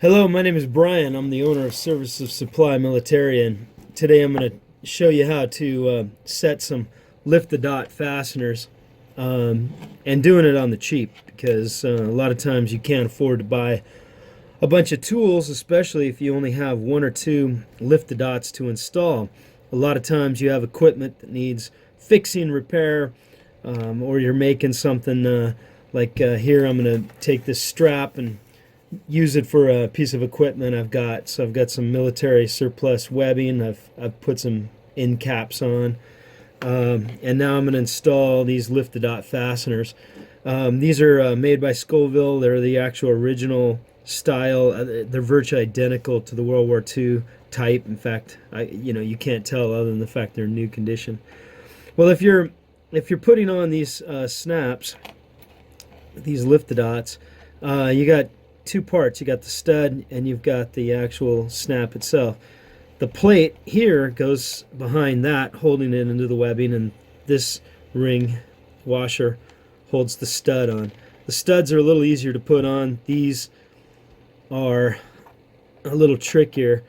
Hello, my name is Brian. I'm the owner of Service of Supply Militaria, and today I'm going to show you how to set some lift-the-dot fasteners, and doing it on the cheap, because a lot of times you can't afford to buy a bunch of tools, especially if you only have one or two lift-the-dots to install. A lot of times you have equipment that needs fixing, repair, or you're making something like here I'm going to take this strap and use it for a piece of equipment I've got. So I've got some military surplus webbing. I've put some end caps on, and now I'm going to install these lift-the-dot fasteners. These are made by Scoville. They're the actual original style. They're virtually identical to the World War II type. In fact, you can't tell other than the fact they're in new condition. Well, if you're putting on these snaps, these lift-the-dots, you got two parts. You got the stud and you've got the actual snap itself. The plate here goes behind that, holding it into the webbing, and this ring washer holds the stud on. The studs are a little easier to put on. These are a little trickier.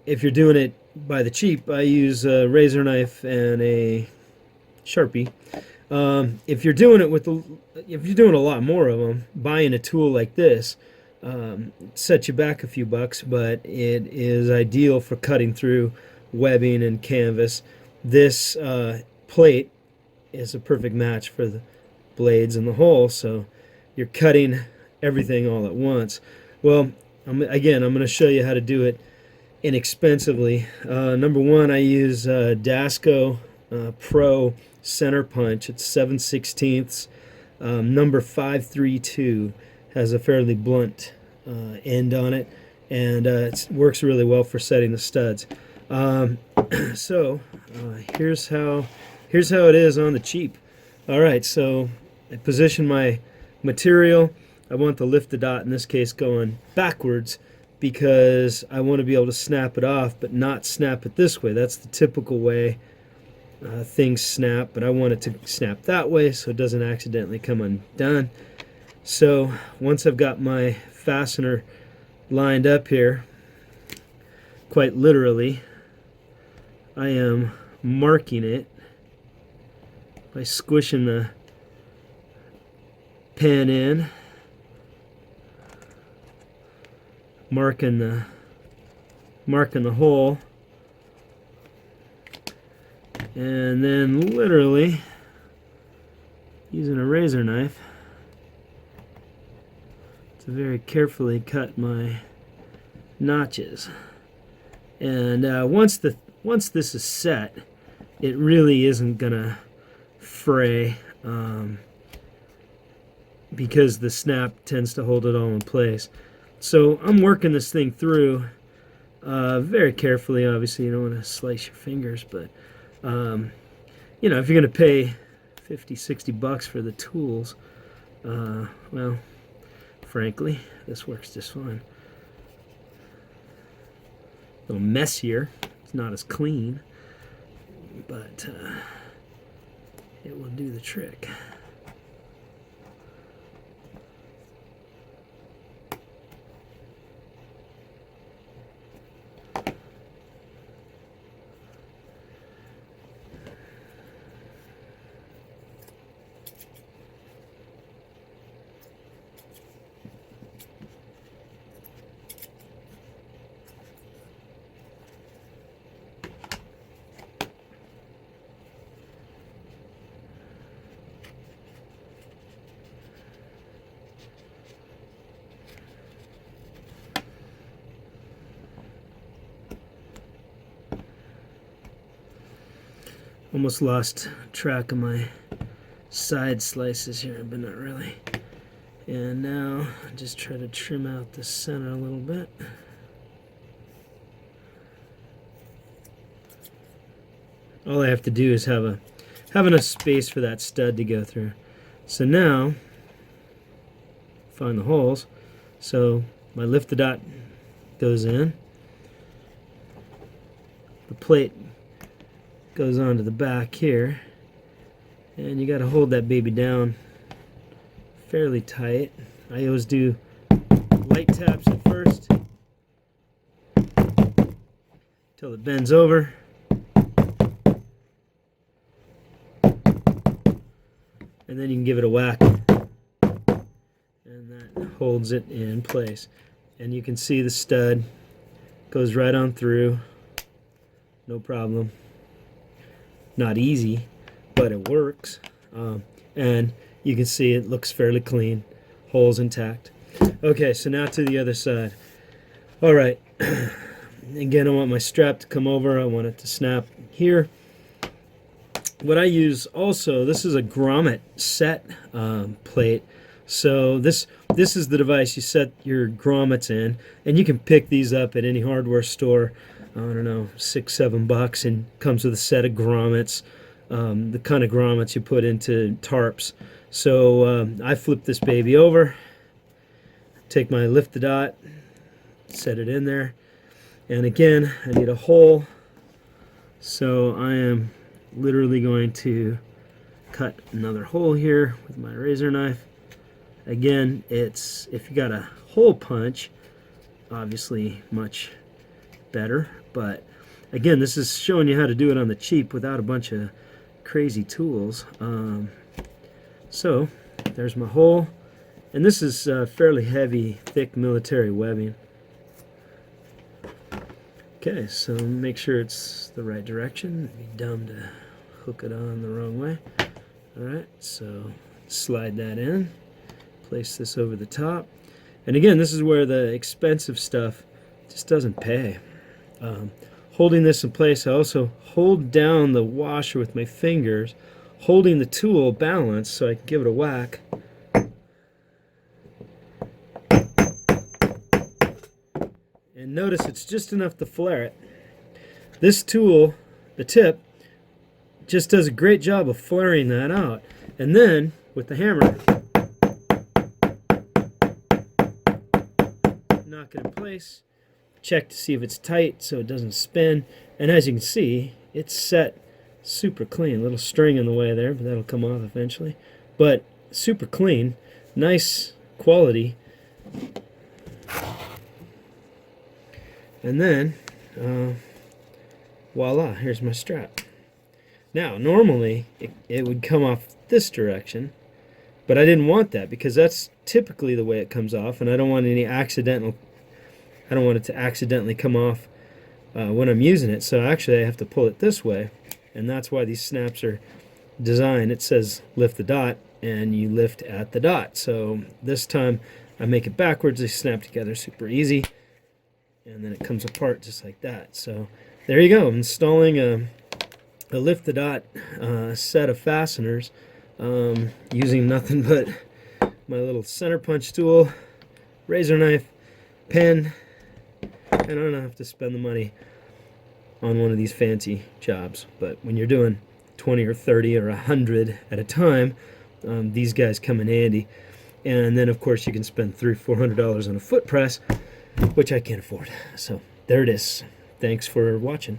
If you're doing it by the cheap, I use a razor knife and a Sharpie. If you're doing it if you're doing a lot more of them, buying a tool like this sets you back a few bucks, but it is ideal for cutting through webbing and canvas. This plate is a perfect match for the blades and the hole, so you're cutting everything all at once. Well, again, I'm going to show you how to do it inexpensively. Number one, I use Dasco Pro center punch. It's 7/16, number 532. Has a fairly blunt end on it, and it works really well for setting the studs. Here's how it is on the cheap. All right, so I position my material. I want the lift-the-dot, in this case, going backwards, because I want to be able to snap it off, but not snap it this way. That's the typical way things snap, but I want it to snap that way so it doesn't accidentally come undone. So once I've got my fastener lined up here, quite literally, I am marking it by squishing the pen in, marking the hole, and then literally using a razor knife to very carefully cut my notches. And once this is set, it really isn't gonna fray, because the snap tends to hold it all in place. So I'm working this thing through very carefully. Obviously, you don't want to slice your fingers, but if you're going to pay 50-60 bucks for the tools, well, frankly, this works just fine. A little messier. It's not as clean, but it will do the trick. Almost lost track of my side slices here, but not really. And now I just try to trim out the center a little bit. All I have to do is have enough space for that stud to go through. So now, find the holes. So my lift-the-dot goes in. The plate goes onto the back here, and you got to hold that baby down fairly tight. I always do light taps at first, till it bends over. And then you can give it a whack, and that holds it in place. And you can see the stud goes right on through, no problem. Not easy, but it works. And you can see it looks fairly clean, holes intact. Okay, so now to the other side. All right, again, I want my strap to come over. I want it to snap here. What I use also, this is a grommet set plate. So this is the device you set your grommets in, and you can pick these up at any hardware store. I don't know, $6-7, and comes with a set of grommets, the kind of grommets you put into tarps. So I flip this baby over, take my lift the dot, set it in there, and again I need a hole. So I am literally going to cut another hole here with my razor knife. Again, it's, if you got a hole punch, obviously much better, but again, this is showing you how to do it on the cheap without a bunch of crazy tools. So there's my hole, and this is fairly heavy, thick military webbing. Okay, so make sure it's the right direction. It'd be dumb to hook it on the wrong way. Alright, so slide that in, place this over the top, and again, this is where the expensive stuff just doesn't pay. Holding this in place, I also hold down the washer with my fingers, holding the tool balanced so I can give it a whack. And notice it's just enough to flare it. This tool, the tip, just does a great job of flaring that out. And then, with the hammer, knock it in place, check to see if it's tight so it doesn't spin. And as you can see, it's set super clean. A little string in the way there, but that'll come off eventually. But super clean, nice quality. And then, voila, here's my strap. Now, normally, it would come off this direction, but I didn't want that because that's typically the way it comes off, and I don't want it to accidentally come off when I'm using it. So actually, I have to pull it this way, and that's why these snaps are designed. It says lift the dot, and you lift at the dot. So this time, I make it backwards. They snap together super easy. And then it comes apart just like that. So there you go, installing a lift the dot set of fasteners using nothing but my little center punch tool, razor knife, pen, and I don't have to spend the money on one of these fancy jobs. But when you're doing 20 or 30 or 100 at a time, these guys come in handy. And then of course you can spend $300-400 on a foot press, which I can't afford. So there it is. Thanks for watching.